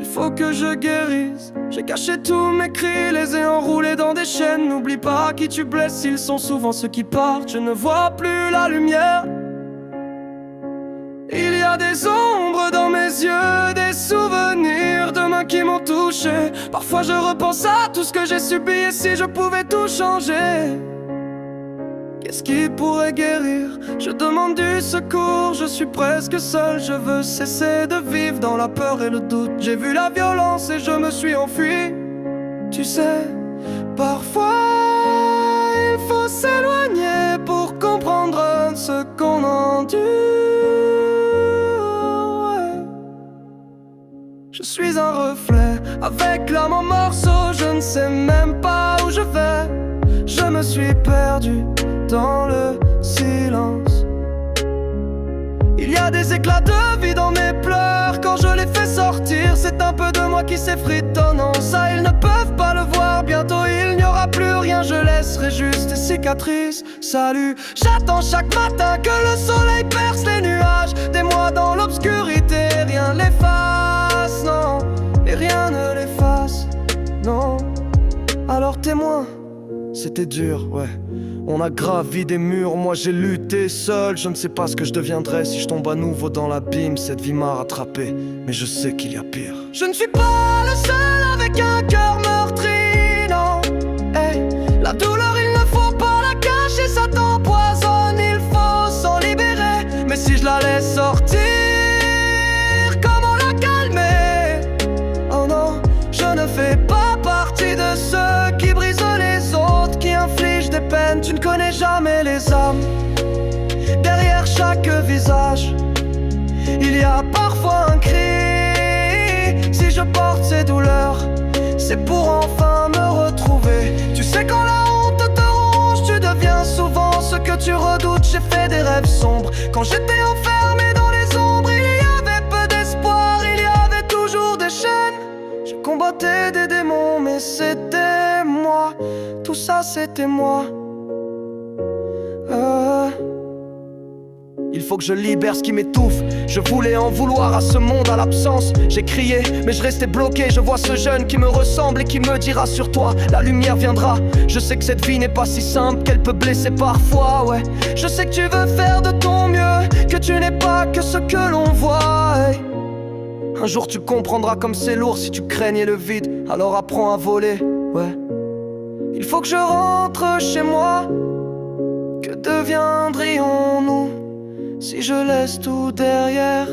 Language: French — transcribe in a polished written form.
Il faut que je guérisse. J'ai caché tous mes cris, les ai enroulés dans des chaînes. N'oublie pas qui tu blesses, ils sont souvent ceux qui partent. Je ne vois plus la lumière. Il y a des ombres dans mes yeux, des souvenirs de mains qui m'ont touché. Parfois je repense à tout ce que j'ai subi, et si je pouvais tout changer, qu'est-ce qui pourrait guérir? Je demande du secours, je suis presque seul. Je veux cesser de vivre dans la peur et le doute. J'ai vu la violence et je me suis enfui. Tu sais, parfois il faut s'éloigner pour comprendre ce qu'on endure. Je suis un reflet, avec l'âme en morceaux. Je ne sais même pas où je vais. Je me suis perdu dans le silence. Il y a des éclats de vie dans mes pleurs. Quand je les fais sortir, c'est un peu de moi qui s'effrite. Oh non, ça ils ne peuvent pas le voir. Bientôt il n'y aura plus rien, je laisserai juste des cicatrices. Salut, j'attends chaque matin que le soleil perce les nuages. Des mois dans l'obscurité, rien ne l'efface, non. Et rien ne l'efface, non. Alors témoin, c'était dur, ouais. On a gravi des murs, moi j'ai lutté seul. Je ne sais pas ce que je deviendrais si je tombe à nouveau dans l'abîme. Cette vie m'a rattrapé, mais je sais qu'il y a pire. Je ne suis pas le seul avec un cœur meurtri, non. Hey, la douleur il ne faut pas la cacher, ça t'empoisonne, il faut s'en libérer. Mais si je la laisse sortir, comment la calmer? Oh non, je ne fais pas partie de ceux qui brisent les autres, qui infligent des peines. Tu ne connais jamais les âmes. Derrière chaque visage, il y a parfois un cri. Si je porte ces douleurs, c'est pour enfin me retrouver. Tu sais quand la honte te ronge, tu deviens souvent ce que tu redoutes. J'ai fait des rêves sombres quand j'étais enfermé dans les ombres. Il y avait peu d'espoir, il y avait toujours des chaînes. Je combattais des démons, mais c'était moi. Tout ça c'était moi. Il faut que je libère ce qui m'étouffe. Je voulais en vouloir à ce monde, à l'absence. J'ai crié, mais je restais bloqué. Je vois ce jeune qui me ressemble et qui me dira: sur toi, la lumière viendra. Je sais que cette vie n'est pas si simple, qu'elle peut blesser parfois, ouais. Je sais que tu veux faire de ton mieux, que tu n'es pas que ce que l'on voit, hey. Un jour tu comprendras comme c'est lourd si tu craignais le vide. Alors apprends à voler, ouais. Il faut que je rentre chez moi. Que deviendrions-nous si je laisse tout derrière?